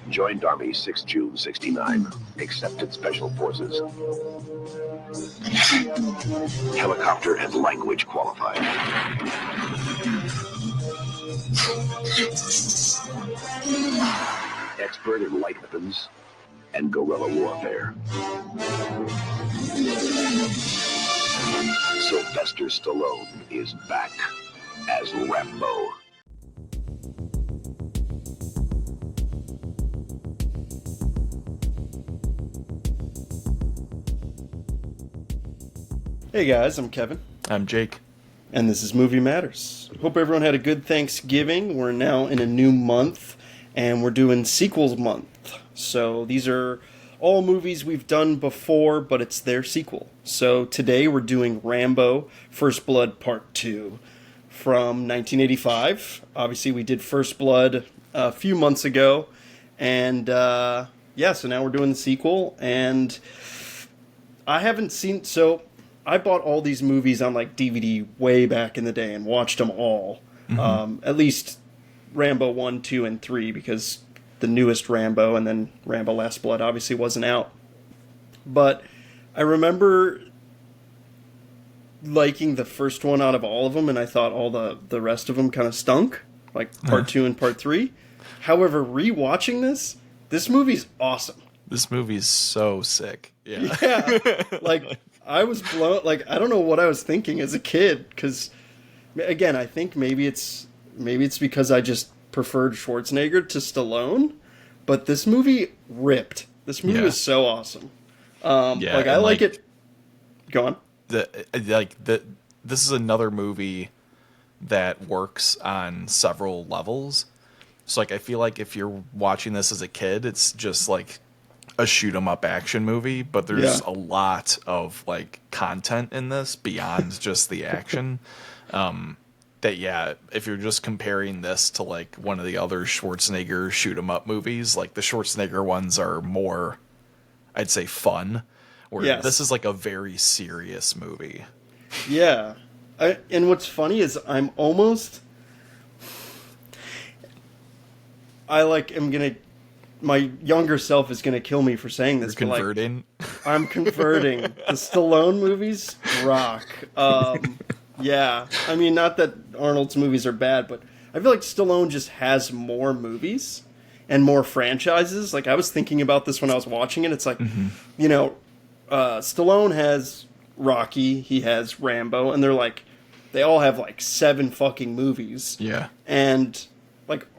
Joined Army 6 June 69. Accepted Special Forces. Helicopter and language qualified. Expert in light weapons and guerrilla warfare. Sylvester Stallone is back as Rambo. Hey guys, I'm Kevin. I'm Jake. And this is Movie Matters. Hope everyone had a good Thanksgiving. We're now in a new month, and we're doing sequels month. So these are all movies we've done before, but it's their sequel. So today we're doing Rambo, First Blood Part 2 from 1985. Obviously we did First Blood a few months ago, and so now we're doing the sequel, and I haven't seen... I bought all these movies on like DVD way back in the day and watched them all. Mm-hmm. At least Rambo 1, 2, and 3, because the newest Rambo and then Rambo Last Blood obviously wasn't out. But I remember liking the first one out of all of them, and I thought all the rest of them kind of stunk, like Part 2 and Part 3. However, rewatching this movie's awesome. This movie's so sick. Yeah. Yeah. Like... I was blown, I don't know what I was thinking as a kid, because, again, I think maybe it's because I just preferred Schwarzenegger to Stallone, but this movie ripped. This movie was so awesome. I like it. Go on. This is another movie that works on several levels. So, I feel like if you're watching this as a kid, it's just, a shoot-'em-up action movie, but there's a lot of content in this beyond just the action. If you're just comparing this to one of the other Schwarzenegger shoot-'em-up movies, the Schwarzenegger ones are more, I'd say, fun. Where this is a very serious movie. Yeah, and what's funny is I'm gonna. My younger self is going to kill me for saying this. You're converting? I'm converting. The Stallone movies rock. Yeah. I mean, not that Arnold's movies are bad, but I feel like Stallone just has more movies and more franchises. I was thinking about this when I was watching it. It's Stallone has Rocky, he has Rambo, and they all have 7 fucking movies. Yeah. And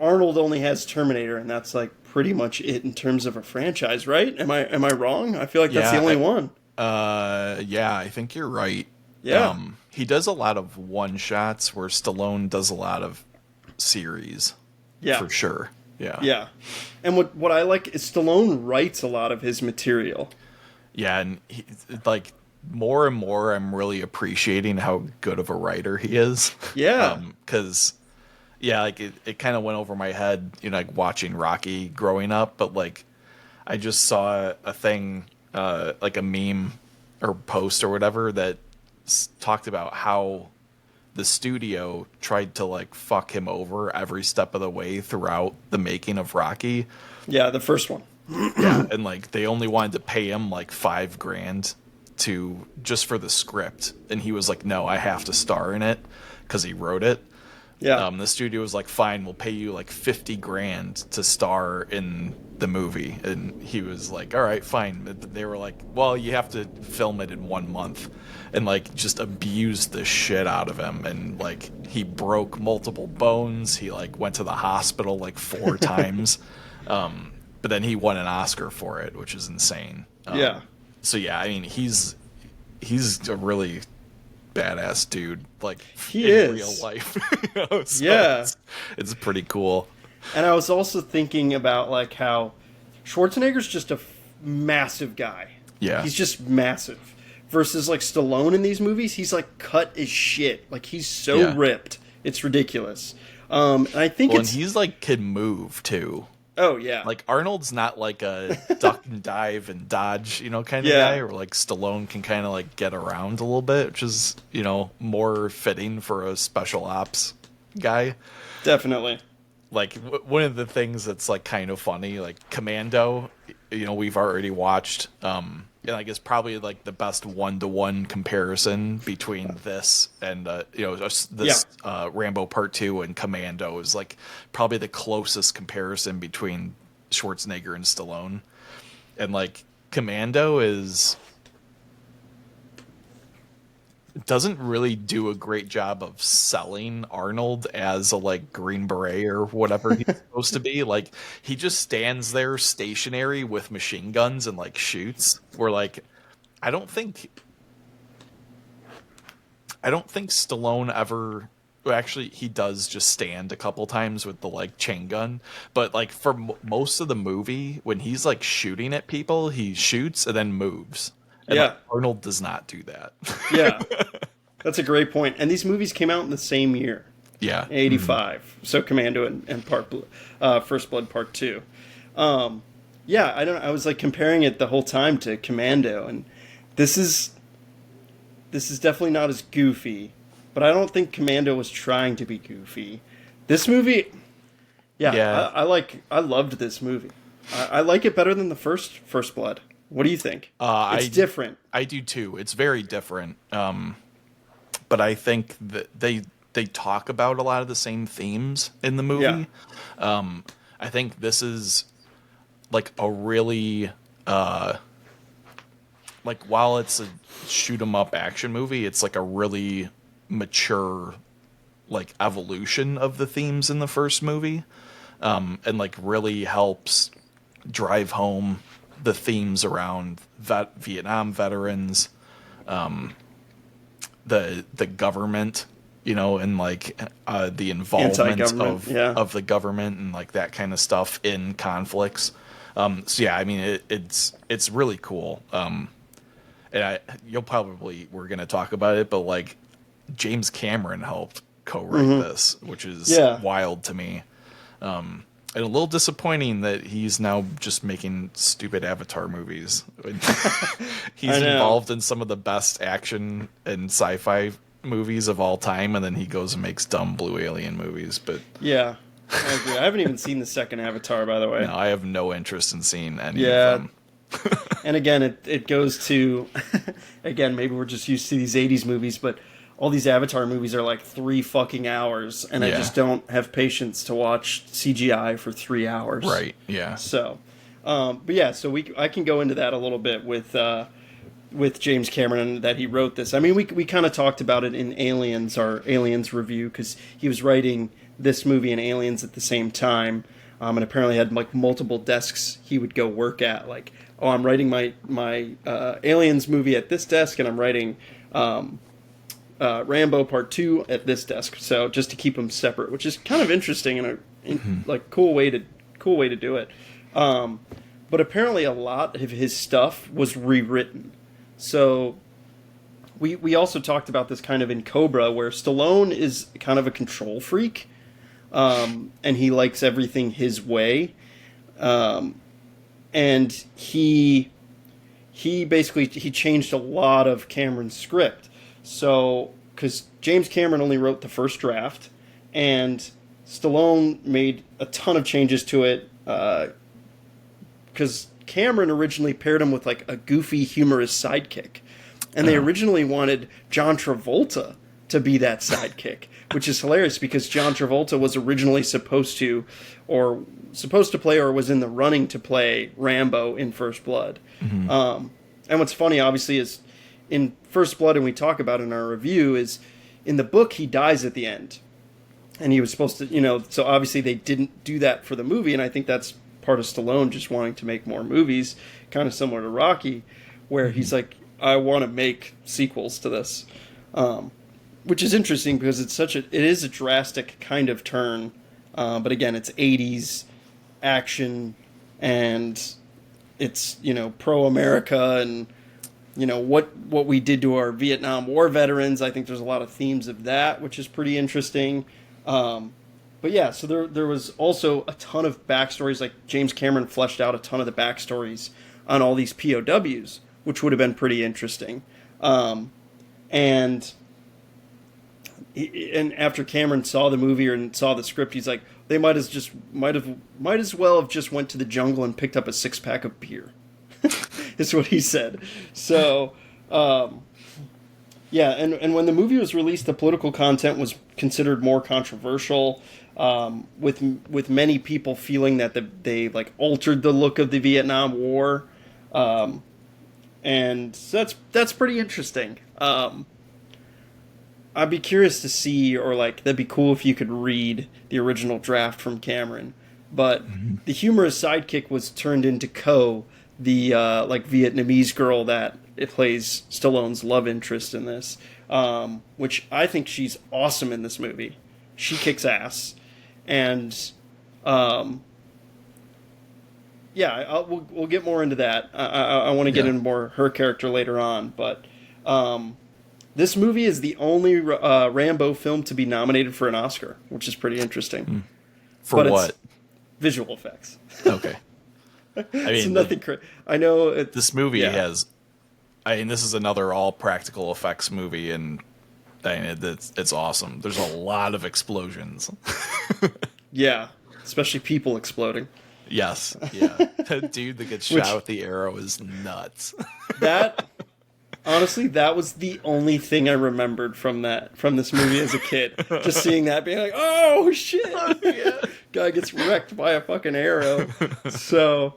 Arnold only has Terminator, and that's pretty much it in terms of a franchise, right? Am I wrong? I feel like that's the only one. I think you're right. Yeah. He does a lot of one-shots where Stallone does a lot of series. Yeah. For sure. Yeah. Yeah. And what I like is Stallone writes a lot of his material. Yeah, and he, more and more I'm really appreciating how good of a writer he is. Yeah. Because it kind of went over my head, watching Rocky growing up, but I just saw a thing, a meme or post or whatever that talked about how the studio tried to fuck him over every step of the way throughout the making of Rocky. Yeah, the first one. Yeah, and they only wanted to pay him $5,000 just for the script, and he was like, "No, I have to star in it," because he wrote it. Yeah. The studio was like, "Fine, we'll pay you $50,000 to star in the movie," and he was like, "All right, fine." They were like, "Well, you have to film it in 1 month," and just abused the shit out of him, and he broke multiple bones. He went to the hospital 4 times, but then he won an Oscar for it, which is insane. Yeah. So yeah, I mean, he's a really badass dude, he in is real life. So yeah, it's pretty cool. And I was also thinking about how Schwarzenegger's just a massive guy. Yeah, he's just massive. Versus Stallone in these movies, he's cut as shit. He's so ripped, it's ridiculous. And I think and he's can move too. Oh, yeah. Arnold's not a duck and dive and dodge, kind of guy, or Stallone can kind of get around a little bit, which is, more fitting for a special ops guy. Definitely. like one of the things that's like kind of funny, like Commando, we've already watched, and I guess probably like the best one-to-one comparison between this and Yeah. Rambo Part 2 and Commando is like probably the closest comparison between Schwarzenegger and Stallone. And like Commando doesn't really do a great job of selling Arnold as a like Green Beret or whatever he's supposed to be. Like he just stands there stationary with machine guns and like shoots. Where like I don't think Stallone ever. Well, actually, he does just stand a couple times with the like chain gun, but like for most of the movie, when he's like shooting at people, he shoots and then moves. And like Yeah. Arnold does not do that. Yeah. That's a great point. And these movies came out in the same year, Yeah. 85. So Commando and First Blood Part 2. Yeah, I was like comparing it the whole time to Commando, and this is definitely not as goofy, but I don't think Commando was trying to be goofy. This movie, yeah, Yeah. I loved this movie. I like it better than the First Blood. What do you think? It's different. I do too. It's very different. But I think that they talk about a lot of the same themes in the movie. Yeah. I think this is like a really like while it's a shoot 'em up action movie, it's like a really mature like evolution of the themes in the first movie. And like really helps drive home the themes around Vietnam veterans, the government, and like the involvement of the government and like that kind of stuff in conflicts. So yeah, I mean it's really cool. And we're gonna talk about it, but like James Cameron helped co-write this, which is wild to me. And a little disappointing that he's now just making stupid Avatar movies. He's involved in some of the best action and sci-fi movies of all time, and then he goes and makes dumb Blue Alien movies. But Yeah, I agree. I haven't even seen the second Avatar, by the way. no, I have no interest in seeing any of them. And again, it goes to, again, maybe we're just used to these 80s movies, but all these Avatar movies are like 3 fucking hours, and I just don't have patience to watch CGI for 3 hours. Right, yeah. So, but yeah, so I can go into that a little bit with James Cameron, that he wrote this. I mean, we kind of talked about it in Aliens, our Aliens review, because he was writing this movie and Aliens at the same time, and apparently had like multiple desks he would go work at. Like, oh, I'm writing my Aliens movie at this desk, and I'm writing Rambo Part 2 at this desk. So just to keep them separate, which is kind of interesting and like cool way to do it. But apparently a lot of his stuff was rewritten. So we also talked about this kind of in Cobra, where Stallone is kind of a control freak, and he likes everything his way, and he basically changed a lot of Cameron's script. So, because James Cameron only wrote the first draft, and Stallone made a ton of changes to it, because Cameron originally paired him with like a goofy, humorous sidekick. And they originally wanted John Travolta to be that sidekick, which is hilarious because John Travolta was originally supposed to play or was in the running to play Rambo in First Blood. And what's funny, obviously, is in First Blood, and we talk about it in our review, is in the book he dies at the end. And he was supposed to, so obviously they didn't do that for the movie, and I think that's part of Stallone just wanting to make more movies, kind of similar to Rocky, where he's like, I want to make sequels to this. Which is interesting because it is a drastic kind of turn. But again, it's 80s action, and it's, pro-America, and what we did to our Vietnam War veterans. I think there's a lot of themes of that, which is pretty interesting. But yeah, so there was also a ton of backstories. Like James Cameron fleshed out a ton of the backstories on all these POWs, which would have been pretty interesting. And after Cameron saw the movie and saw the script, he's like, They might as well have just went to the jungle and picked up a 6-pack of beer. Is what he said. So, yeah, and when the movie was released, the political content was considered more controversial, with many people feeling that they like altered the look of the Vietnam War, and so that's pretty interesting. I'd be curious to see, or like that'd be cool if you could read the original draft from Cameron. But the humorous sidekick was turned into Ko, the like Vietnamese girl that it plays Stallone's love interest in this, which I think she's awesome in this movie. She kicks ass, and yeah, we'll get more into that. I want to get into more her character later on, but this movie is the only Rambo film to be nominated for an Oscar, which is pretty interesting. For what? Visual effects. Okay. I mean, it's nothing. I know this movie has. I mean, this is another all practical effects movie, and I mean, it's awesome. There's a lot of explosions. Yeah, especially people exploding. Yes, yeah. That dude that gets shot with the arrow is nuts. Honestly, that was the only thing I remembered from this movie as a kid. Just seeing that, being like, "Oh shit!" Yeah. Guy gets wrecked by a fucking arrow. So,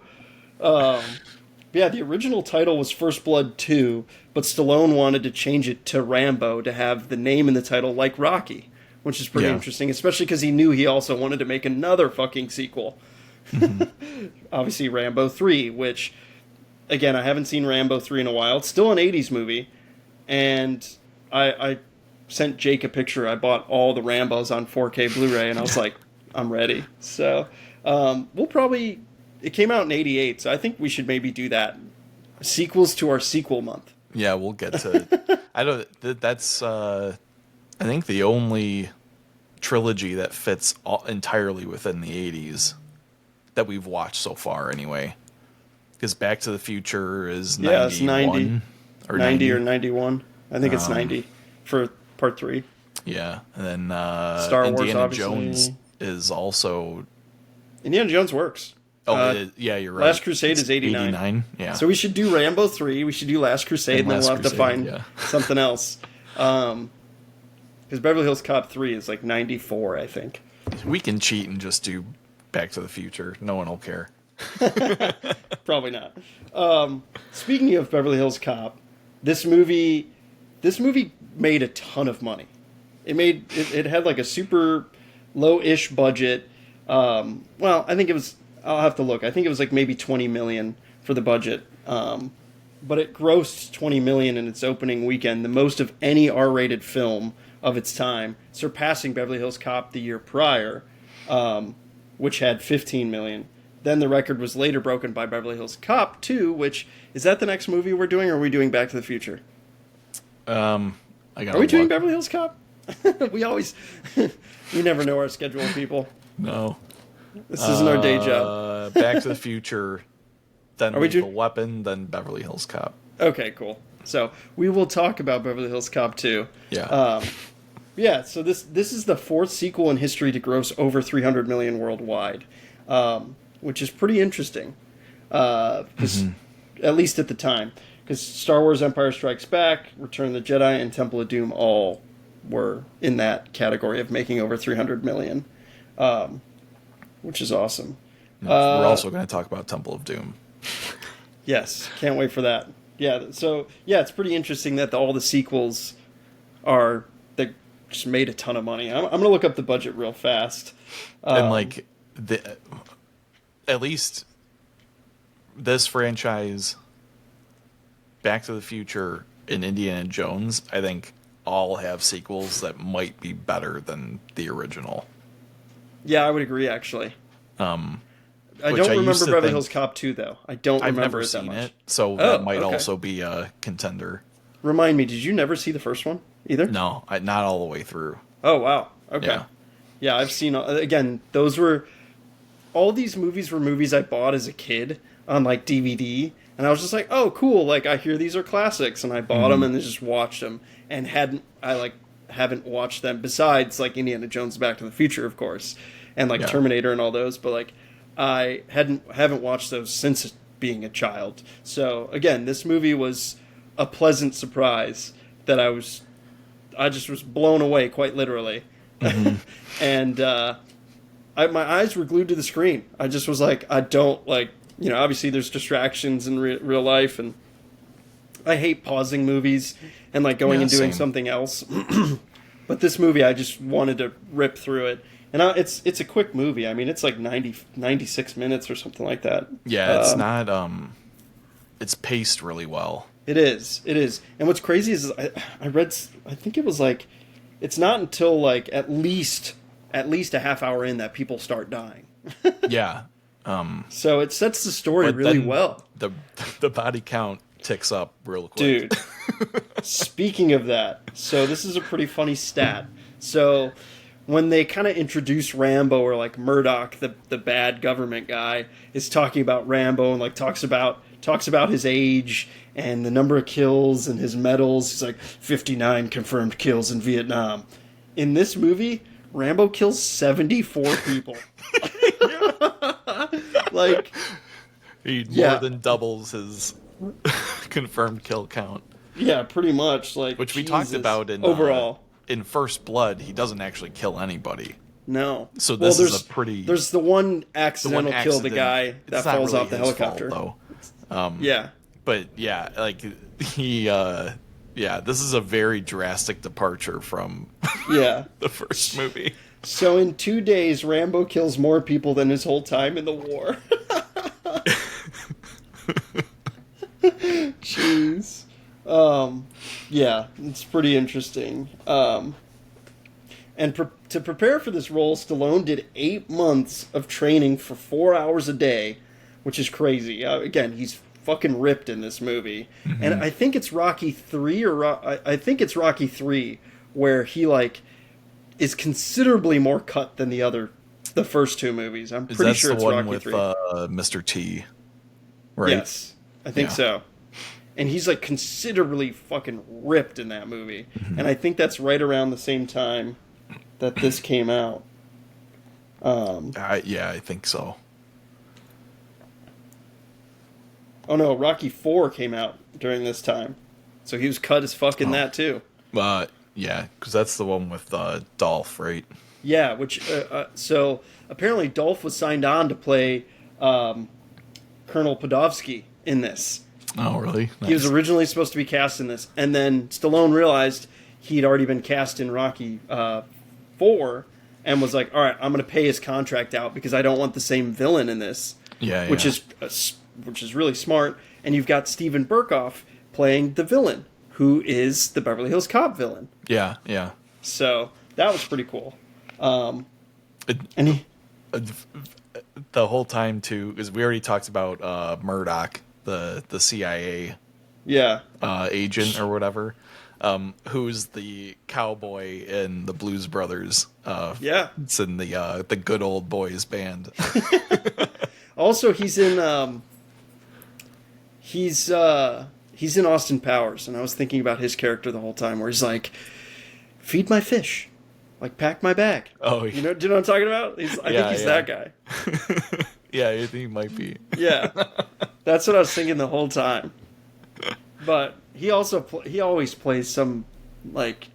yeah, the original title was First Blood 2, but Stallone wanted to change it to Rambo to have the name in the title like Rocky, which is pretty interesting, especially because he knew he also wanted to make another fucking sequel. Obviously, Rambo 3, which, again, I haven't seen Rambo 3 in a while. It's still an 80s movie, and I sent Jake a picture. I bought all the Rambos on 4K Blu-ray, and I was like, I'm ready. So, we'll probably... It came out in 88, so I think we should maybe do that. Sequels to our sequel month. Yeah, we'll get to... That's, I think, the only trilogy that fits entirely within the 80s that we've watched so far, anyway. Because Back to the Future is 91. Yeah, it's 90. Or 90 or 91. I think it's 90 for part 3. Yeah, and then Star Wars, Indiana obviously. Jones is also... Indiana Jones works. Yeah, you're right. Last Crusade is 89. 89, yeah. So we should do Rambo 3, we should do Last Crusade, and then we'll have to find something else. Because Beverly Hills Cop 3 is like 94, I think. We can cheat and just do Back to the Future. No one will care. Probably not. Speaking of Beverly Hills Cop, this movie made a ton of money. It had like a super low-ish budget. Well, I think it was... I'll have to look. I think it was like maybe $20 million for the budget. But it grossed $20 million in its opening weekend, the most of any R-rated film of its time, surpassing Beverly Hills Cop the year prior, which had $15 million. Then the record was later broken by Beverly Hills Cop 2, which... Is that the next movie we're doing, or are we doing Back to the Future? Are we doing Beverly Hills Cop? We always... we never know our schedule, people. No. This isn't our day job. Back to the Future, then Lethal Weapon, then Beverly Hills Cop. Okay, cool. So we will talk about Beverly Hills Cop 2. Yeah. Yeah, so this is the 4th sequel in history to gross over $300 million worldwide, which is pretty interesting, at least at the time. Because Star Wars Empire Strikes Back, Return of the Jedi, and Temple of Doom all were in that category of making over $300 million. Which is awesome. We're also going to talk about Temple of Doom. Yes, can't wait for that. Yeah, so, yeah, it's pretty interesting that all the sequels they just made a ton of money. I'm going to look up the budget real fast. And, at least this franchise, Back to the Future, and Indiana Jones, I think all have sequels that might be better than the original. Yeah, I would agree, actually. I don't remember Beverly Hills Cop 2, though. I don't remember it that much. It, so that might also be a contender. Remind me, did you never see the first one, either? No, not all the way through. Oh, wow. Okay. Yeah, I've seen... Again, all these movies were movies I bought as a kid on, like, DVD, and I was just like, oh, cool, like, I hear these are classics, and I bought them and then just watched them, and haven't watched them, besides, like, Indiana Jones Back to the Future, of course. and like Yeah. Terminator and all those, but like I haven't watched those since being a child. So again, this movie was a pleasant surprise that I just was blown away, quite literally. And my eyes were glued to the screen. I just was like, I don't like, obviously there's distractions in real life, and I hate pausing movies and like going Yeah, and doing same. something else. But this movie, I just wanted to rip through it. And it's a quick movie. I mean, it's like 96 minutes or something like that. Yeah, it's not. It's paced really well. It is. It is. And what's crazy is I read. I think it was like, it's not until like at least a half hour in that people start dying. Yeah. So it sets the story But really then well. The body count ticks up real quick. Dude, speaking of that, so this is a pretty funny stat. So when they kind of introduce Rambo, or like Murdoch, the bad government guy, is talking about Rambo and like talks about his age and the number of kills and his medals. He's like 59 confirmed kills in Vietnam. In this movie, Rambo kills 74 people. Like, He Yeah. more than doubles his confirmed kill count. yeah, pretty much. Like, Which we talked Jesus. about in overall. In First Blood, he doesn't actually kill anybody. No. So this there's, is a pretty- There's the one accidental kill, the accident- guy that it's not falls really off the his helicopter. fault, though. Yeah. But yeah, like he, this is a very drastic departure from Yeah. the first movie. So in 2 days, Rambo kills more people than his whole time in the war. Jeez. Yeah, it's pretty interesting. And to prepare for this role, Stallone did 8 months of training for 4 hours a day, which is crazy. Again, he's fucking ripped in this movie. And I think it's Rocky 3 I think it's Rocky 3 where he like is considerably more cut than the first 2 movies. I'm pretty sure the it's one Rocky with 3. Mr. T, right? Yes, I think Yeah. so. And he's like considerably fucking ripped in that movie. And I think that's right around the same time that this came out. Yeah, I think so. Oh no, Rocky 4 came out during this time. So he was cut as fuck in that too. Yeah, because that's the one with Dolph, right? Yeah, which so apparently Dolph was signed on to play Colonel Podovsky in this. Oh, really? He was Nice. originally supposed to be cast in this, and then Stallone realized he'd already been cast in Rocky 4, and was like, "All right, I'm going to pay his contract out because I don't want the same villain in this." Yeah, which yeah. is really smart. And you've got Steven Berkoff playing the villain, who is the Beverly Hills Cop villain. Yeah. So that was pretty cool. It- And he, the whole time too, because we already talked about Murdoch, the CIA yeah, agent or whatever, who's the cowboy in the Blues Brothers. yeah. It's in the Good Old Boys band. Also, he's in he's in Austin Powers, and I was thinking about his character the whole time, where he's like, "Feed my fish, like pack my bag." Oh, do you know what I'm talking about? I think he's that guy. Yeah, I think he might be. Yeah, that's what I was thinking the whole time. But he also he always plays some like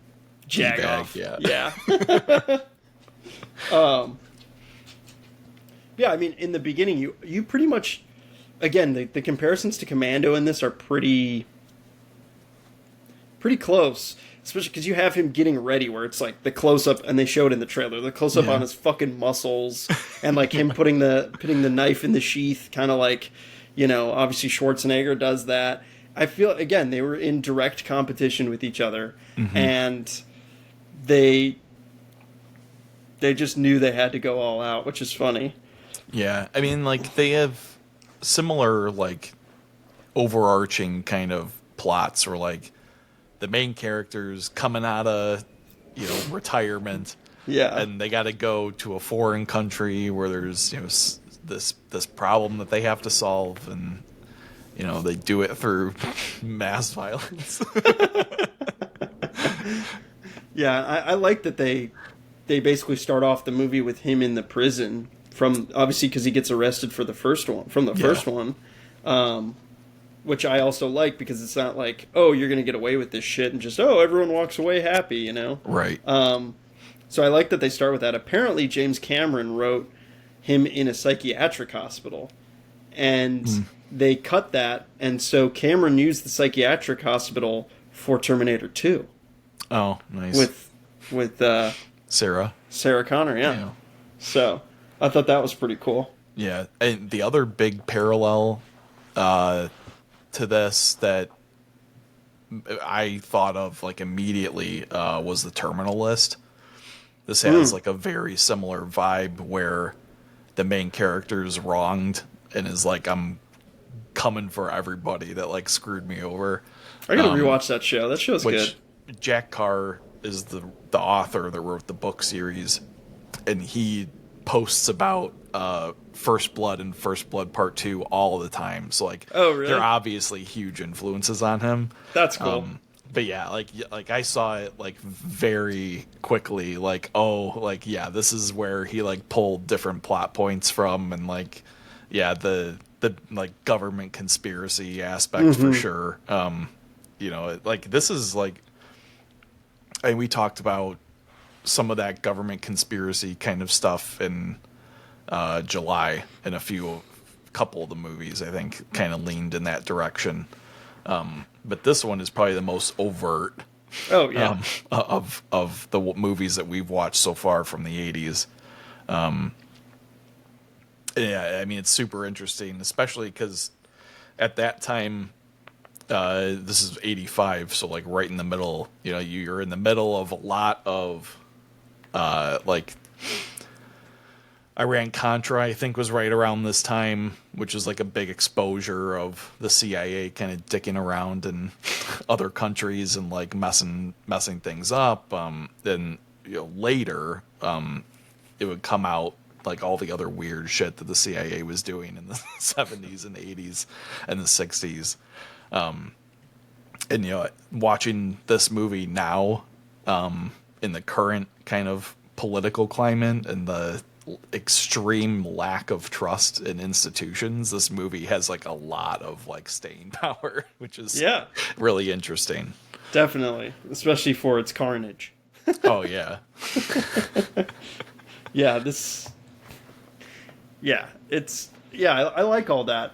jag D-bag, off. yeah. Yeah, I mean, in the beginning, you pretty much, again, the comparisons to Commando in this are pretty close, especially because you have him getting ready, where it's like the close up, and they show it in the trailer, the close up Yeah. on his fucking muscles, and like him putting the knife in the sheath, kind of like, obviously Schwarzenegger does that. I feel, again, they were in direct competition with each other, and they just knew they had to go all out, which is funny. Yeah, I mean, like, they have similar, like, overarching kind of plots where, like, the main character's coming out of, retirement. Yeah. And they got to go to a foreign country where there's, this problem that they have to solve, and, they do it through mass violence. Yeah, I like that they they basically start off the movie with him in the prison from, obviously because he gets arrested for the first one, first one, which I also like because it's not like, oh, you're going to get away with this shit and just, oh, everyone walks away happy, you know? Right. So I like that they start with that. Apparently James Cameron wrote him in a psychiatric hospital, and they cut that, and so Cameron used the psychiatric hospital for Terminator 2. Oh, nice. With Sarah Connor, yeah. So I thought that was pretty cool. Yeah, and the other big parallel to this that I thought of like immediately was the Terminal List. This has like a very similar vibe where the main character is wronged and is like, I'm coming for everybody that like screwed me over. I gotta rewatch that show. That show's good. Jack Carr is the author that wrote the book series, and he posts about First Blood and First Blood Part 2 all the time. So like, oh really? They're obviously huge influences on him. That's cool. But yeah, like I saw it like very quickly, like, oh, like, yeah, this is where he like pulled different plot points from, and like, yeah, the like government conspiracy aspect for sure. You know, like this is like, and we talked about some of that government conspiracy kind of stuff in July, and couple of the movies I think kind of leaned in that direction. But this one is probably the most overt. Oh yeah. Of the movies that we've watched so far from the 80s. Yeah, I mean, it's super interesting, especially because at that time, this is 85, so like right in the middle, you know, you're in the middle of a lot of like Iran-Contra, I think, was right around this time, which is like a big exposure of the CIA kind of dicking around in other countries and like messing things up. Then, you know, later, it would come out like all the other weird shit that the CIA was doing in the 70s and 80s and the 60s. And, you know, watching this movie now, in the current kind of political climate and the extreme lack of trust in institutions, this movie has like a lot of like staying power, which is really interesting. Definitely, especially for its carnage. Oh yeah. Yeah, I like all that.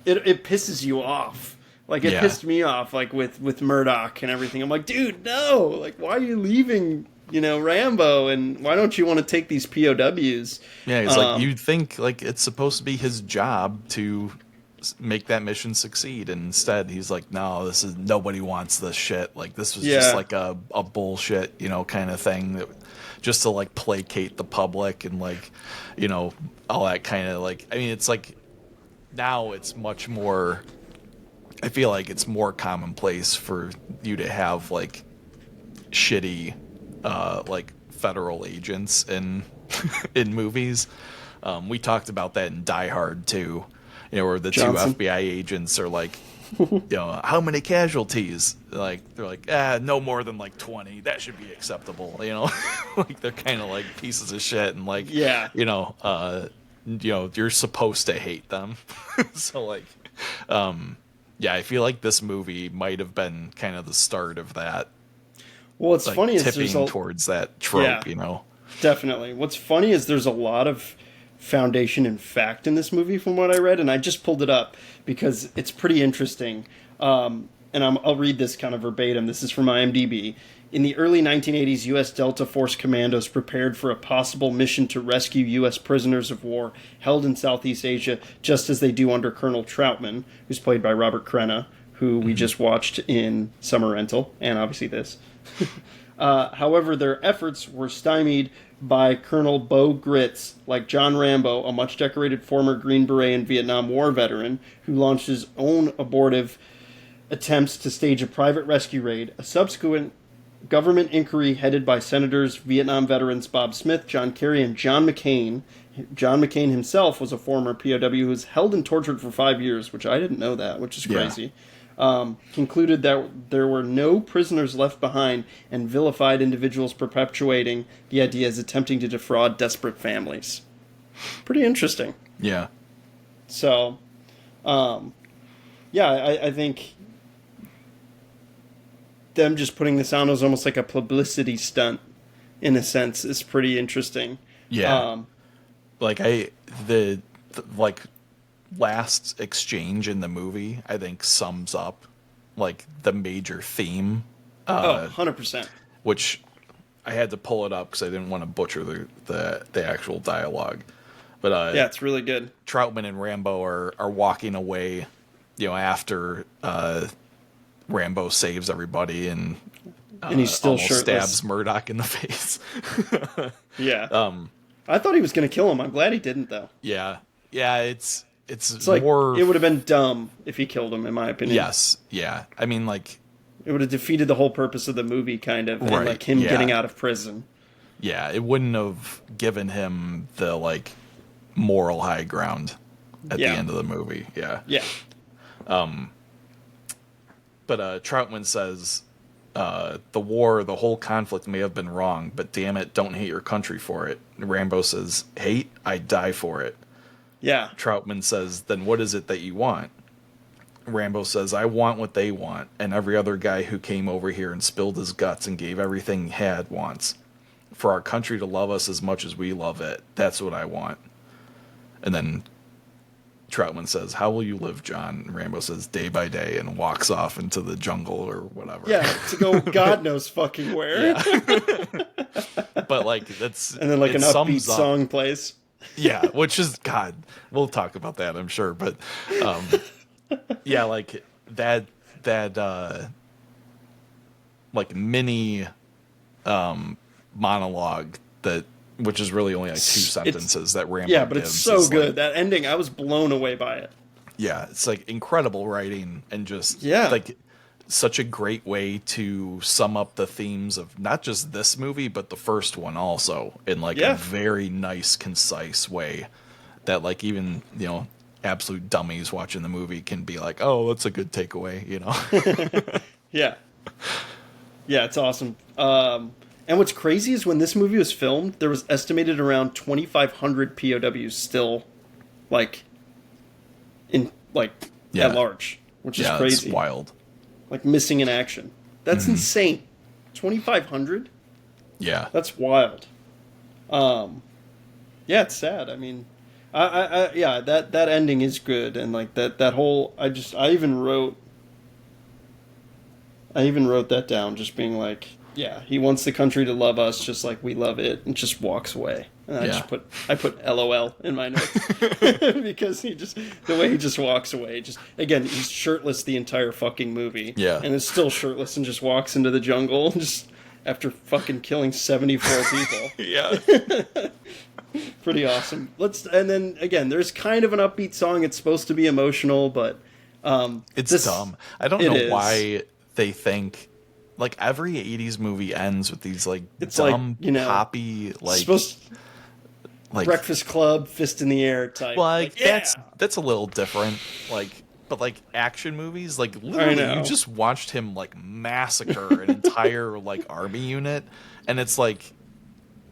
It pisses you off. Like it pissed me off, like with Murdoch and everything. I'm like, dude, no! Like, why are you leaving? You know, Rambo, and why don't you want to take these POWs? Yeah, it's like, you'd think like it's supposed to be his job to make that mission succeed, and instead he's like, no, nobody wants this shit. Like, this was just like a bullshit, you know, kind of thing that just to like placate the public and like, you know, all that kind of like. I mean, it's like now it's much more. I feel like it's more commonplace for you to have like shitty. Like federal agents in movies. We talked about that in Die Hard too, you know, where the Johnson. two FBI agents are like, you know, how many casualties? Like, they're like, no more than like 20. That should be acceptable, you know. Like, they're kind of like pieces of shit, and like, you know, you're supposed to hate them. So like, yeah, I feel like this movie might have been kind of the start of that. Well, what's like funny is tipping towards that trope, you know. Definitely. What's funny is there's a lot of foundation and fact in this movie from what I read, and I just pulled it up because it's pretty interesting. And I'll read this kind of verbatim. This is from IMDb. In the early 1980s, U.S. Delta Force commandos prepared for a possible mission to rescue U.S. prisoners of war held in Southeast Asia, just as they do under Colonel Troutman, who's played by Robert Crenna, who we just watched in Summer Rental, and obviously this. However, their efforts were stymied by Colonel Beau Gritz, like John Rambo, a much-decorated former Green Beret and Vietnam War veteran, who launched his own abortive attempts to stage a private rescue raid. A subsequent government inquiry headed by Senators, Vietnam veterans Bob Smith, John Kerry, and John McCain. John McCain himself was a former POW who was held and tortured for 5 years, which I didn't know that, which is crazy. concluded that there were no prisoners left behind and vilified individuals perpetuating the idea as attempting to defraud desperate families. Pretty interesting. Yeah. So, yeah, I think them just putting this on as almost like a publicity stunt, in a sense, is pretty interesting. Yeah. Like the like last exchange in the movie, I think sums up like the major theme. 100%. Which I had to pull it up because I didn't want to butcher the actual dialogue. But Yeah, it's really good. Troutman and Rambo are walking away, after Rambo saves everybody and he's still almost shirtless. stabs Murdoch in the face. Yeah. I thought he was going to kill him. I'm glad he didn't, though. Yeah, it's like, more. it would have been dumb if he killed him, in my opinion. Yes, yeah. I mean, like, it would have defeated the whole purpose of the movie, kind of, and Right, like him yeah. getting out of prison. yeah, it wouldn't have given him the like moral high ground at the Yeah. end of the movie. Yeah. Yeah. But Troutman says, the whole conflict may have been wrong, but damn it, don't hate your country for it. Rambo says, hate? I'd die for it. Yeah. Troutman says, then what is it that you want? Rambo says, I want what they want, and every other guy who came over here and spilled his guts and gave everything he had wants. For our country to love us as much as we love it. That's what I want. And then Troutman says, how will you live, John? And Rambo says, day by day, and walks off into the jungle or whatever. Yeah, to go God knows fucking where. Yeah. But like that's And then like an upbeat sums up- song plays. Yeah, which is God. We'll talk about that, I'm sure. But yeah, like that like mini monologue that which is really only like two sentences that Rambo Yeah, but it's gives so is, good. like, That ending, I was blown away by it. yeah, it's like incredible writing and just Yeah. like such a great way to sum up the themes of not just this movie but the first one also in like Yeah. a very nice, concise way that like even absolute dummies watching the movie can be like, oh, that's a good takeaway, Yeah. Yeah, it's awesome. And what's crazy is when this movie was filmed, there was estimated around 2,500 POWs still, like, Yeah. at large, which is Yeah, crazy. it's wild. Like, missing in action. That's insane. 2,500? Yeah. That's wild. Yeah, it's sad. I mean, yeah, that ending is good, and like that whole, I even wrote that down, just being like, yeah, he wants the country to love us just like we love it, and just walks away. And I put LOL in my notes because the way he just walks away, just again, he's shirtless the entire fucking movie, Yeah. and is still shirtless and just walks into the jungle just after fucking killing 74 people. Yeah. Pretty awesome. And then again, there's kind of an upbeat song. It's supposed to be emotional, but It's dumb. I don't it know is. why they think like every 80s movie ends with these like It's dumb like, poppy like supposed like Breakfast Club, fist in the air type. like yeah. that's a little different. Like but like action movies, like I literally know. you just watched him like massacre an entire like army unit, and it's like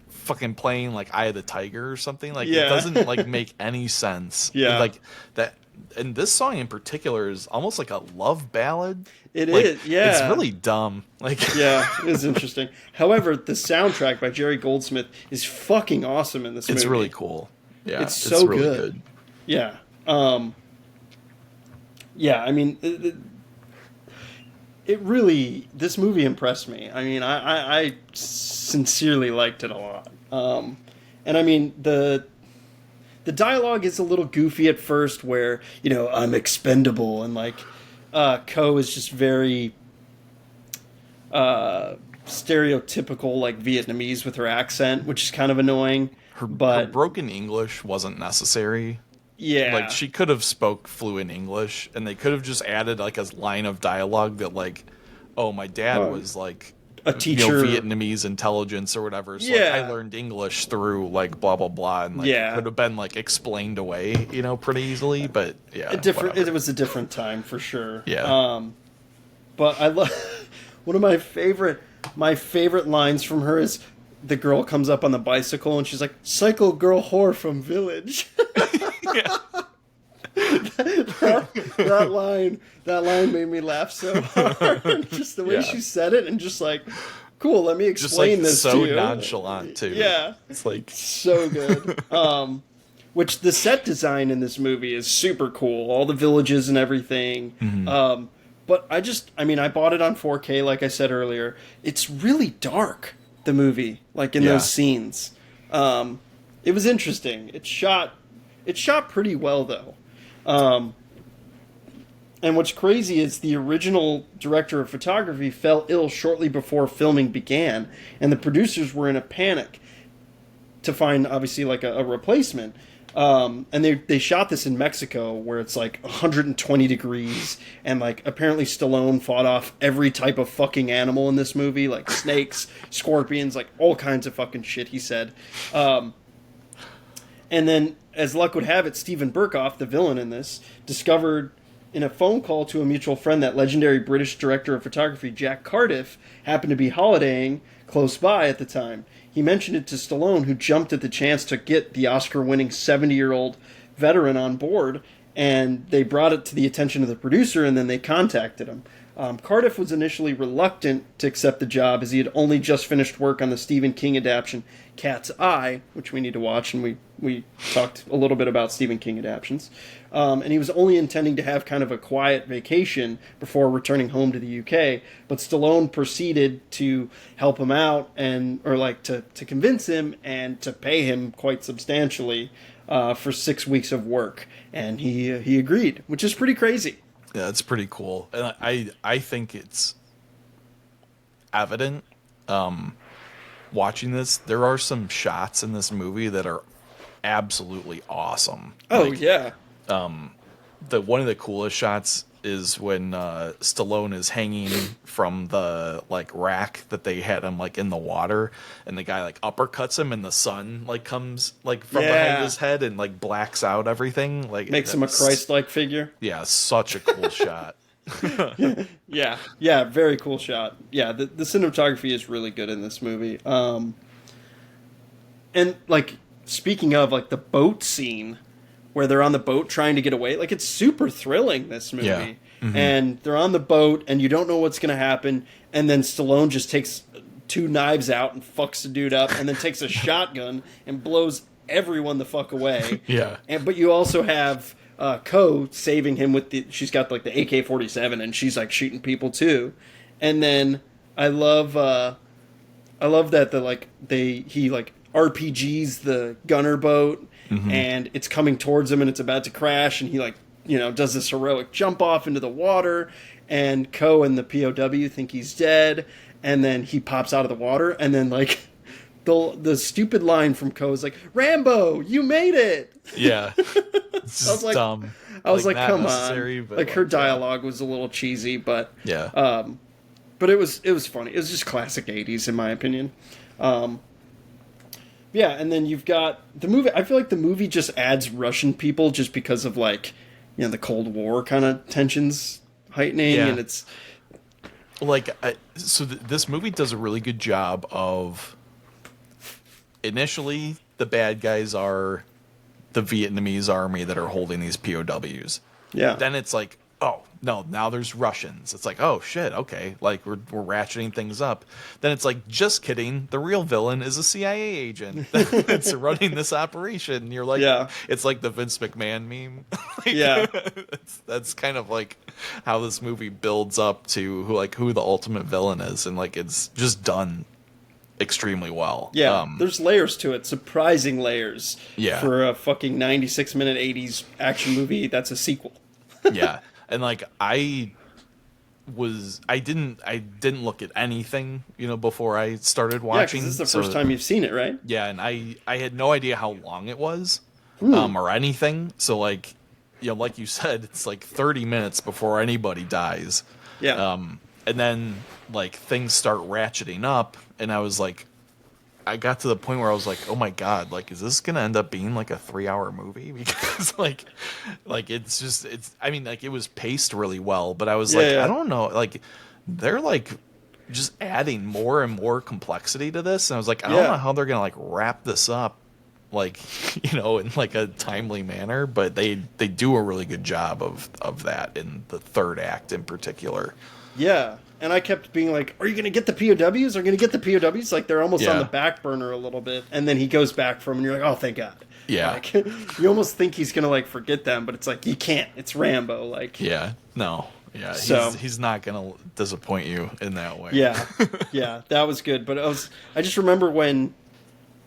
fucking playing like Eye of the Tiger or something. Like Yeah. it doesn't like make any sense. Yeah. Like that. And this song in particular is almost like a love ballad. It It is, is, yeah. It's really dumb. Like, Yeah, it is interesting. However, the soundtrack by Jerry Goldsmith is fucking awesome in this movie. it's really cool. Yeah, It's so really good. Yeah. Yeah, I mean, it really, this movie impressed me. I mean, I sincerely liked it a lot. And I mean, the dialogue is a little goofy at first where, I'm expendable, and like, Ko is just very stereotypical, like Vietnamese with her accent, which is kind of annoying. Her But broken English wasn't necessary. yeah, Like, she could have spoke fluent English, and they could have just added like a line of dialogue that like, oh, my dad was like a teacher, Vietnamese intelligence or whatever. So Yeah. like, I learned English through like blah blah blah, and like Yeah. it could have been like explained away, pretty easily. But yeah, it was a different time for sure. Yeah. But I love one of my favorite lines from her is the girl comes up on the bicycle and she's like, "Cycle girl whore from village." Yeah. that line made me laugh so hard. Just the way Yeah. she said it, and just like, cool, let me explain this so to you. nonchalant too. Yeah, it's like so good. Which the set design in this movie is super cool. All the villages and everything. Mm-hmm. But I bought it on 4K, like I said earlier. It's really dark, the movie, like in those scenes. It was interesting. It's shot pretty well, though. And what's crazy is the original director of photography fell ill shortly before filming began, and the producers were in a panic to find, obviously, like a replacement. And they shot this in Mexico, where it's like 120 degrees, and like apparently Stallone fought off every type of fucking animal in this movie, like snakes, scorpions, like all kinds of fucking shit, he said. And then, as luck would have it, Steven Berkoff, the villain in this, discovered in a phone call to a mutual friend that legendary British director of photography Jack Cardiff happened to be holidaying close by at the time. He mentioned it to Stallone, who jumped at the chance to get the Oscar-winning 70-year-old veteran on board, and they brought it to the attention of the producer, and then they contacted him. Cardiff was initially reluctant to accept the job, as he had only just finished work on the Stephen King adaptation Cat's Eye, which we need to watch, and we talked a little bit about Stephen King adaptations. And he was only intending to have kind of a quiet vacation before returning home to the UK, but Stallone proceeded to help him out, to convince him and to pay him quite substantially for 6 weeks of work, and he agreed, which is pretty crazy. Yeah, it's pretty cool. And I think it's evident, watching this, there are some shots in this movie that are absolutely awesome. Oh, yeah. One of the coolest shots is when Stallone is hanging from the like rack that they had him like in the water, and the guy like uppercuts him, and the sun like comes like from behind his head and like blacks out everything, like makes him a Christ-like figure. Yeah, such a cool shot. Yeah, very cool shot. Yeah, the cinematography is really good in this movie. And like, speaking of like the boat scene where they're on the boat trying to get away, like, it's super thrilling, this movie. Yeah. Mm-hmm. And they're on the boat and you don't know what's going to happen, and then Stallone just takes 2 knives out and fucks the dude up, and then takes a shotgun and blows everyone the fuck away. Yeah. But you also have Ko saving him with she's got like the AK-47, and she's like shooting people too. And then I love that he like RPGs the gunner boat, mm-hmm. and it's coming towards him and it's about to crash, and he like, does this heroic jump off into the water, and Ko and the POW think he's dead, and then he pops out of the water, and then like the stupid line from Ko is like, "Rambo, you made it!" Yeah. It's I was like, dumb. I was like, not come on. Like, her dialogue was a little cheesy, but yeah. But it was funny. It was just classic 80s, in my opinion. Yeah, and then you've got the movie. I feel like the movie just adds Russian people just because of, like, the Cold War kind of tensions heightening, Yeah. and it's like, this movie does a really good job of, initially, the bad guys are the Vietnamese army that are holding these POWs. Yeah. Then it's like, oh, no, now there's Russians. It's like, oh, shit, okay. Like, we're ratcheting things up. Then it's like, just kidding. The real villain is a CIA agent that's running this operation. You're like, Yeah. It's like the Vince McMahon meme. Like, Yeah. that's kind of like how this movie builds up to who the ultimate villain is. And, like, it's just done extremely well. Yeah, there's layers to it, surprising layers. Yeah. For a fucking 96-minute 80s action movie that's a sequel. Yeah. And like I didn't look at anything, before I started watching. Yeah, 'cause this is the first time you've seen it, right? Yeah, and I had no idea how long it was, or anything. So like, like you said, it's like 30 minutes before anybody dies. Yeah. And then like things start ratcheting up, and I got to the point where I was like, oh my god, like is this gonna end up being like a 3-hour movie? Because it's I mean, like it was paced really well, but I was like, Yeah. I don't know, like they're like just adding more and more complexity to this, and I was like, I don't know how they're gonna like wrap this up, like in like a timely manner, but they do a really good job of that in the third act in particular. Yeah. And I kept being like, are you going to get the POWs? Are you going to get the POWs? Like, they're almost on the back burner a little bit. And then he goes back from, and you're like, oh, thank God. Yeah. Like, you almost think he's going to, like, forget them, but it's like, you can't. It's Rambo. Like, yeah. No. Yeah. So, he's not going to disappoint you in that way. Yeah. Yeah. That was good. But I just remember when,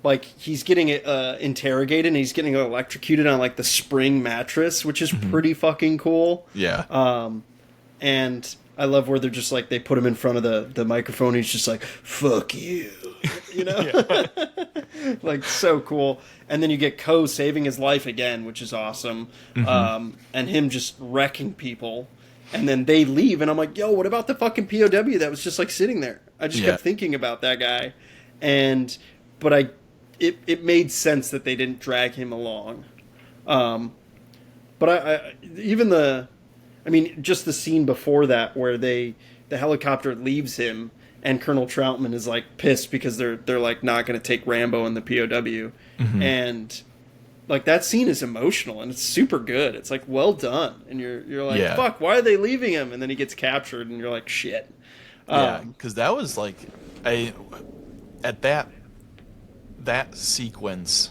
like, he's getting interrogated and he's getting electrocuted on, like, the spring mattress, which is pretty fucking cool. Yeah. And I love where they're just like, they put him in front of the microphone and he's just like, fuck you, like, so cool. And then you get Ko saving his life again, which is awesome. And him just wrecking people. And then they leave and I'm like, yo, what about the fucking POW that was just like sitting there? I just kept thinking about that guy. But it made sense that they didn't drag him along. But I mean, just the scene before that where the helicopter leaves him and Colonel Troutman is like pissed because they're like not going to take Rambo and the POW. And like that scene is emotional and it's super good. It's like well done. And you're like, fuck, why are they leaving him? And then he gets captured and you're like, shit. Yeah, because that was like at that sequence,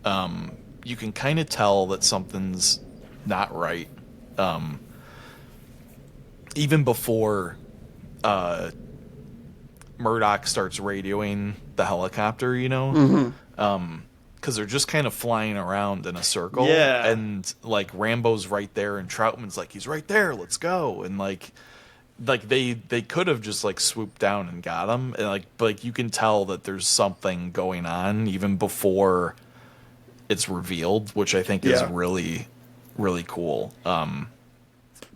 you can kind of tell that something's not right. Even before Murdoch starts radioing the helicopter, because they're just kind of flying around in a circle. Yeah. And like Rambo's right there, and Troutman's like, he's right there, let's go. And like they could have just like swooped down and got him, and but you can tell that there's something going on even before it's revealed, which I think is really, really cool.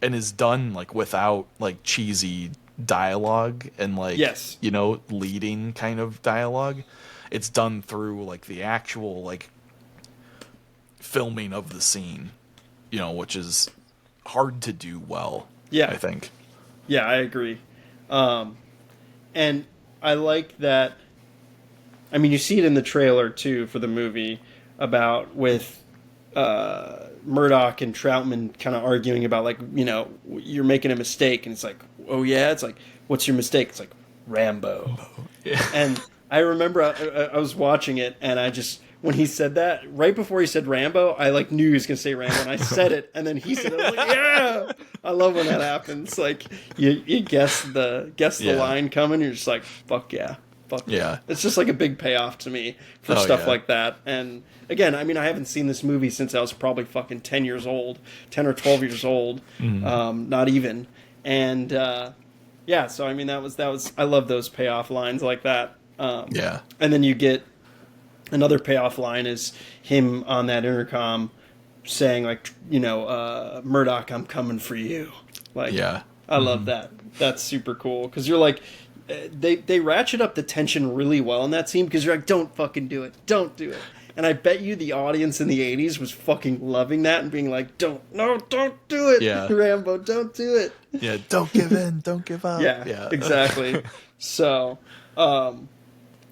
And is done like without like cheesy dialogue and like leading kind of dialogue. It's done through like the actual like filming of the scene, which is hard to do well. I think. Yeah, I agree. And I like that. I mean, you see it in the trailer too for the movie about with Murdoch and Troutman kind of arguing about like, you're making a mistake, and it's like, oh yeah, it's like, what's your mistake? It's like Rambo. Yeah. And I remember I was watching it, and I just, when he said that, right before he said Rambo, I like knew he was gonna say Rambo, and I said it, and then he said it. I was like, yeah. I love when that happens. Like you guess the line coming, you're just like, fuck yeah. Fuck yeah. It's just like a big payoff to me for stuff like that. And again, I mean, I haven't seen this movie since I was probably fucking 10 or 12 years old. Not even. And so I mean, that was I love those payoff lines like that. And then you get another payoff line is him on that intercom saying like, Murdoch, I'm coming for you. Like, I love that. That's super cool. 'Cause you're like, they ratchet up the tension really well in that scene because you're like, don't fucking do it. Don't do it. And I bet you the audience in the 80s was fucking loving that and being like, don't do it. Yeah. Rambo, don't do it. Yeah, don't give in, don't give up. Yeah. Exactly. So,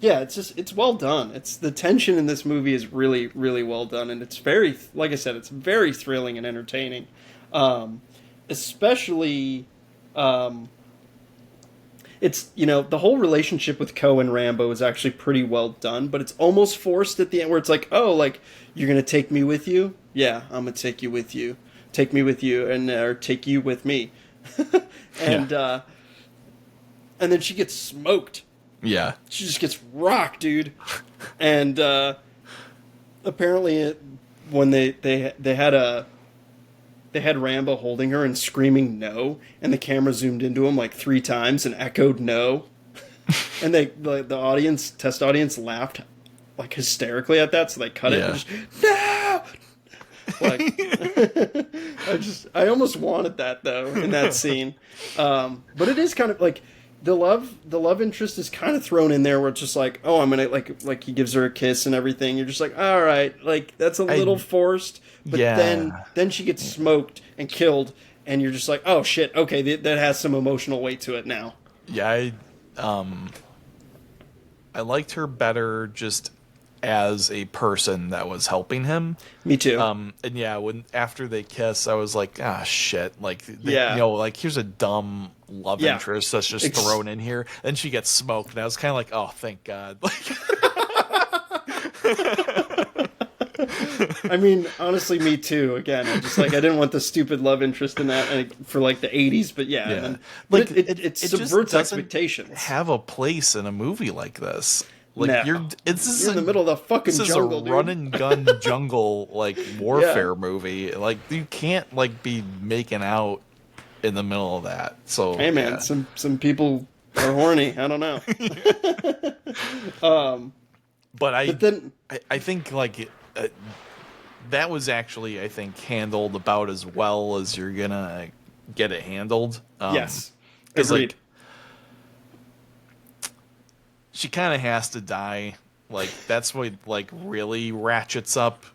it's well done. The tension in this movie is really, really well done. And it's very, like I said, it's very thrilling and entertaining. Especially, it's, the whole relationship with Ko and Rambo is actually pretty well done, but it's almost forced at the end where it's like, oh, like, you're going to take me with you? Yeah, I'm going to take you with you. Take me with you, or take you with me. And then she gets smoked. Yeah. She just gets rocked, dude. And apparently when they had Rambo holding her and screaming no, and the camera zoomed into him like 3 times and echoed no. And the test audience laughed like hysterically at that, so they cut it and just, no! Like, I almost wanted that though in that scene. But it is kind of like the love interest is kind of thrown in there where it's just like, oh, I'm gonna like he gives her a kiss and everything. You're just like, all right, like that's a little forced. But then she gets smoked and killed, and you're just like, oh shit, okay, that has some emotional weight to it now. Yeah, I liked her better just as a person that was helping him. Me too. And yeah, when after they kiss, I was like, ah, shit. Like, Yeah. you know, like here's a dumb love Yeah. interest that's just thrown in here. Then she gets smoked, and I was kind of like, oh, thank God. Like, I mean, honestly, me too. Again, I didn't want the stupid love interest in that for like the '80s, but yeah, and then, like it subverts just expectations. have a place in a movie like this. Like No. you're in the middle of the fucking jungle, a dude. run and gun jungle like warfare movie. Like you can't like be making out in the middle of that. So Hey man, yeah. some people are horny. I don't know. But then I think like that was actually I think handled about as well as you're gonna get it handled. Yes, because agreed. like she kind of has to die. Like that's what like really ratchets up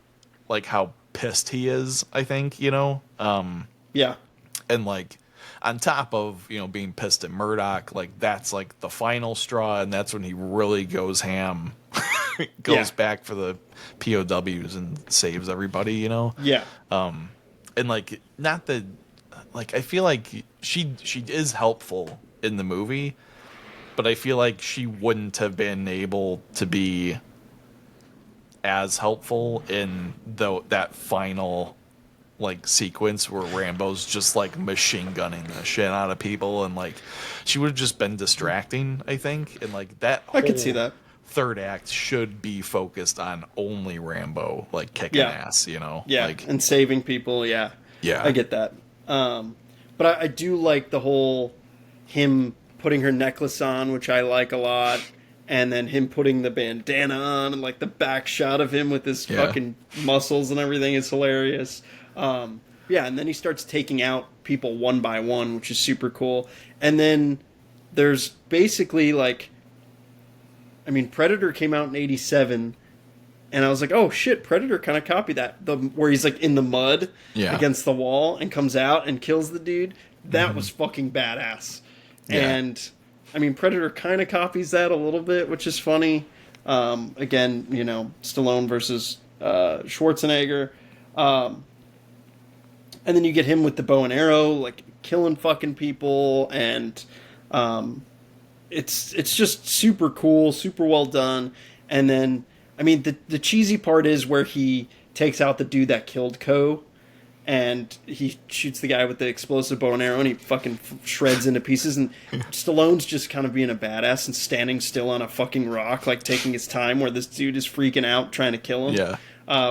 like how pissed he is. I think Yeah, and like on top of being pissed at Murdoch, like that's like the final straw, and that's when he really goes ham. Goes back for the POWs and saves everybody, Yeah. And like not that like I feel like she is helpful in the movie, but I feel like she wouldn't have been able to be as helpful in that final like sequence where Rambo's just like machine gunning the shit out of people, and like she would have just been distracting, I think, and like that I could see that. third act should be focused on only Rambo like kicking ass, Yeah, like and saving people. Yeah, I get that. But I do like the whole him putting her necklace on, which I like a lot, and then him putting the bandana on, and like the back shot of him with his fucking muscles and everything is hilarious. And then he starts taking out people one by one, which is super cool. And then there's basically like, I mean, Predator came out in '87, and I was like, oh shit, Predator kind of copied that. Where he's like in the mud against the wall and comes out and kills the dude. That was fucking badass. Yeah. And I mean, Predator kind of copies that a little bit, which is funny. Again, Stallone versus Schwarzenegger. And then you get him with the bow and arrow, like killing fucking people, and it's just super cool, super well done. And then, I mean, the cheesy part is where he takes out the dude that killed Ko, and he shoots the guy with the explosive bow and arrow, and he fucking shreds into pieces. And Stallone's just kind of being a badass and standing still on a fucking rock, like taking his time, where this dude is freaking out trying to kill him. Yeah.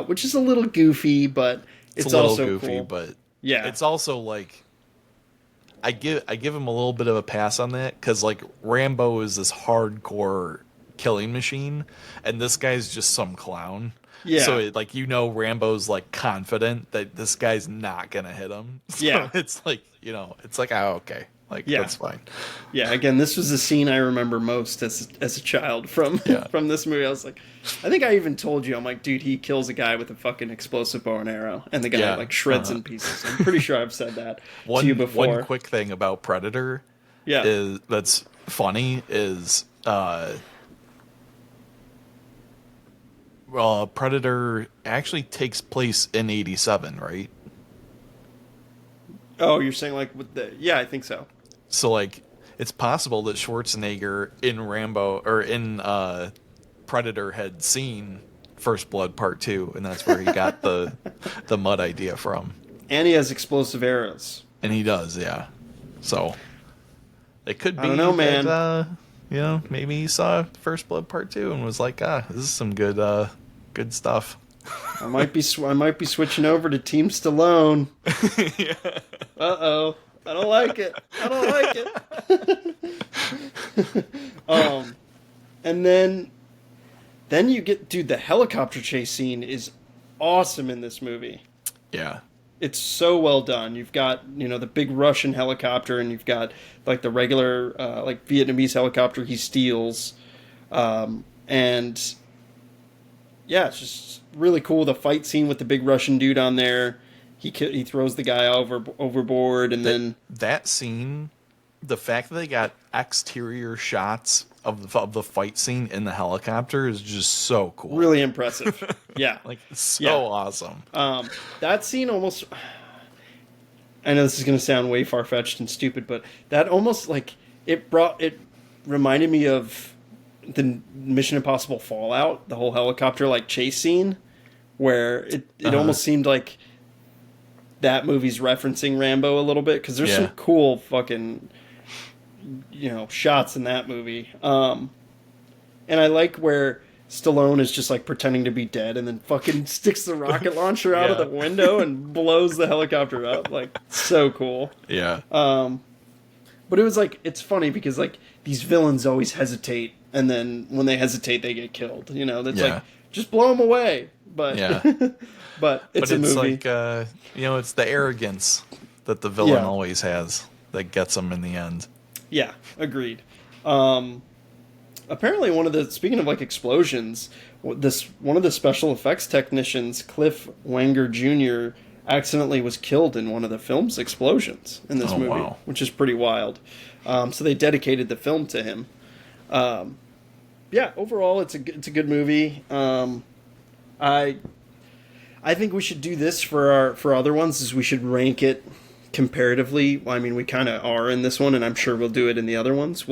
Which is a little goofy, but it's a little also goofy, cool. but yeah, it's also like I give him a little bit of a pass on that, because like Rambo is this hardcore killing machine, and this guy's just some clown. Yeah. So Rambo's like confident that this guy's not gonna hit him. So Yeah. it's like it's like, oh, okay, like that's fine. Yeah, again, this was the scene I remember most as a child from this movie. I was like, I think I even told you, I'm like, dude, he kills a guy with a fucking explosive bow and arrow, and the guy like shreds in pieces. I'm pretty sure I've said that to you before. One quick thing about Predator, is that's funny is Predator actually takes place in '87, right? Oh, you're saying like with the I think so. So like it's possible that Schwarzenegger in Rambo or in Predator had seen First Blood Part 2, and that's where he got the mud idea from. And he has explosive arrows. And he does, yeah. So it could be I don't know, man. That, maybe he saw First Blood Part 2 and was like, this is some good stuff. I might be switching over to Team Stallone. Yeah. Uh-oh. I don't like it. And then you get, dude, the helicopter chase scene is awesome in this movie. Yeah. it's so well done. You've got, the big Russian helicopter, and you've got like the regular like Vietnamese helicopter he steals, and yeah, it's just really cool. The fight scene with the big Russian dude on there, he throws the guy overboard, and then That scene, the fact that they got exterior shots of the fight scene in the helicopter is just so cool. really impressive. Yeah, Like so Yeah. awesome. that scene almost. I know this is going to sound way far fetched and stupid, but that almost like it reminded me of the Mission Impossible Fallout, the whole helicopter like chase scene, where it almost seemed like that movie's referencing Rambo a little bit, because there's some cool fucking shots in that movie. And I like where Stallone is just like pretending to be dead, and then fucking sticks the rocket launcher out of the window and blows the helicopter up. Like, so cool. Yeah. But it was like, it's funny because like these villains always hesitate, and then when they hesitate, they get killed. That's like, just blow them away. But but it's a movie. Like it's the arrogance that the villain always has that gets them in the end. Yeah, agreed. Apparently, speaking of like explosions, one of the special effects technicians, Cliff Wenger Jr., accidentally was killed in one of the film's explosions in this movie, wow. which is pretty wild. So they dedicated the film to him. Yeah, overall, it's a good movie. I think we should do this for other ones. Is we should rank it comparatively. Well, I mean, we kind of are in this one, and I'm sure we'll do it in the other ones.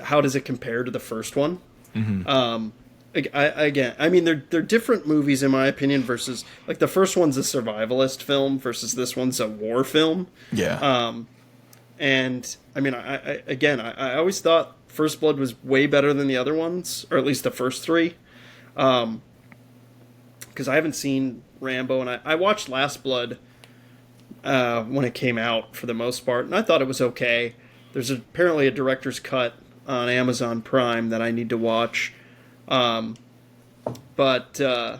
How does it compare to the first one? Mm-hmm. I mean, they're different movies in my opinion. Versus like the first one's a survivalist film versus this one's a war film. Yeah. And I mean, I always thought First Blood was way better than the other ones, or at least the first three. Because I haven't seen Rambo, and I watched Last Blood when it came out for the most part, and I thought it was okay. There's apparently a director's cut on Amazon Prime that I need to watch. But I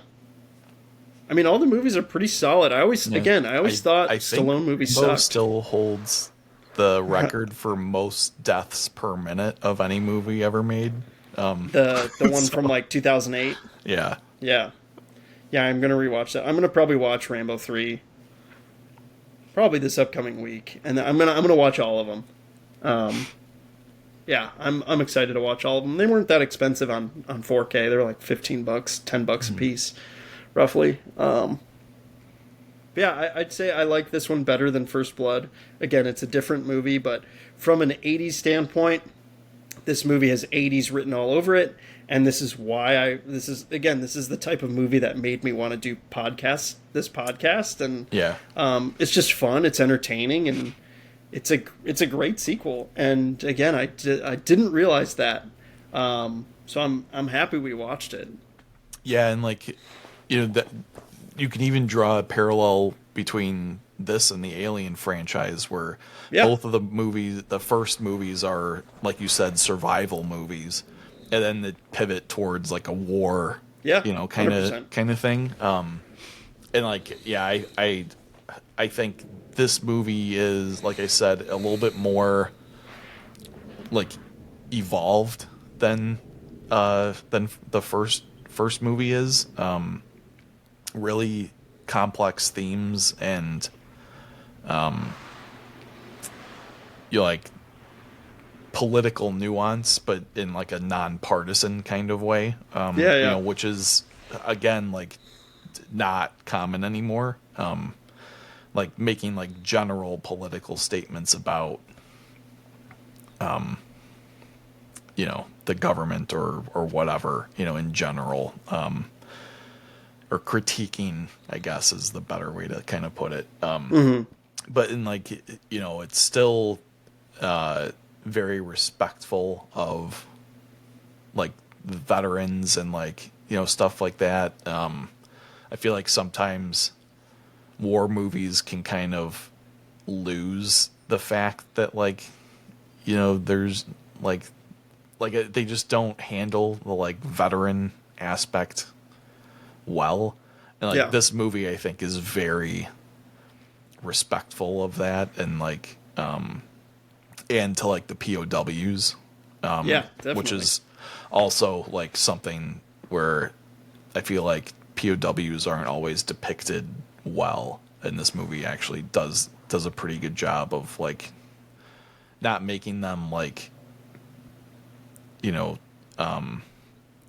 mean, all the movies are pretty solid. I always thought Stallone movies Bo sucked. still holds the record for most deaths per minute of any movie ever made. The one from like 2008. Yeah. Yeah. I'm gonna rewatch that. I'm gonna probably watch Rambo 3. Probably this upcoming week, and I'm gonna watch all of them. Yeah, I'm excited to watch all of them. They weren't that expensive on 4K. They were like $15, $10 a piece, roughly. Yeah, I'd say I like this one better than First Blood. Again, it's a different movie, but from an 80s standpoint, this movie has 80s written all over it, and this is why this is the type of movie that made me want to do this podcast, and it's just fun, it's entertaining, and it's a great sequel. And again, I didn't realize that, so I'm happy we watched it. Yeah, and like that you can even draw a parallel between this and the Alien franchise, where both of the first movies are, like you said, survival movies, and then they pivot towards like a war, kind of thing. And like, I think this movie is, like I said, a little bit more like evolved than the first movie is. Really complex themes, and like political nuance, but in like a nonpartisan kind of way. Which is again like not common anymore. Like making like general political statements about the government or whatever, in general. Or critiquing, I guess, is the better way to kind of put it. But in like, it's still very respectful of like the veterans and like, stuff like that. I feel like sometimes war movies can kind of lose the fact that like, there's like they just don't handle the like veteran aspect well. And like this movie, I think, is very respectful of that, and like and to like the POWs, Yeah, definitely. which is also like something where I feel like POWs aren't always depicted well, and this movie actually does a pretty good job of like not making them like, you know,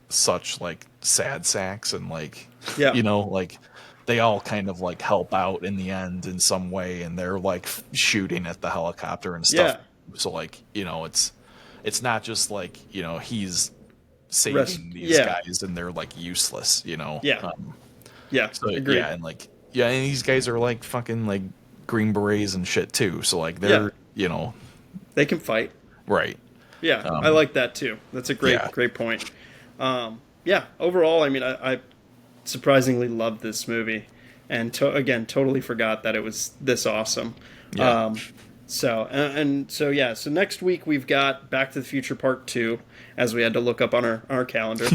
such like sad sacks, and like, Yeah. you know, like they all kind of like help out in the end in some way, and they're like shooting at the helicopter and stuff. Yeah. So like, you know, it's not just like, you know, he's Rest. saving these Yeah. guys and they're like useless, you know. Yeah. Yeah. So Agreed. yeah, and like, yeah, and these guys are like fucking like Green Berets and shit too. So like they're, Yeah. you know, They can fight. right. Yeah, I like that too. That's a great, Yeah. great point. Yeah, overall, I mean, I surprisingly loved this movie, and again, totally forgot that it was this awesome. Yeah. So next week we've got Back to the Future Part 2, as we had to look up on our calendar.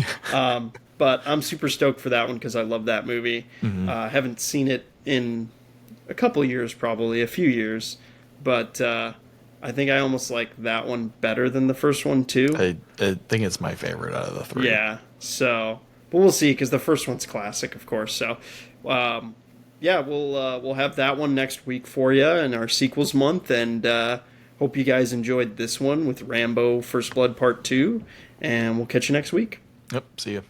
But I'm super stoked for that one because I love that movie. Haven't seen it in a couple years, probably a few years, but I think I almost like that one better than the first one too. I think it's my favorite out of the three. Yeah. So, but we'll see because the first one's classic, of course. So, yeah, we'll have that one next week for you in our sequels month, and hope you guys enjoyed this one with Rambo: First Blood Part 2, and we'll catch you next week. Yep. See ya.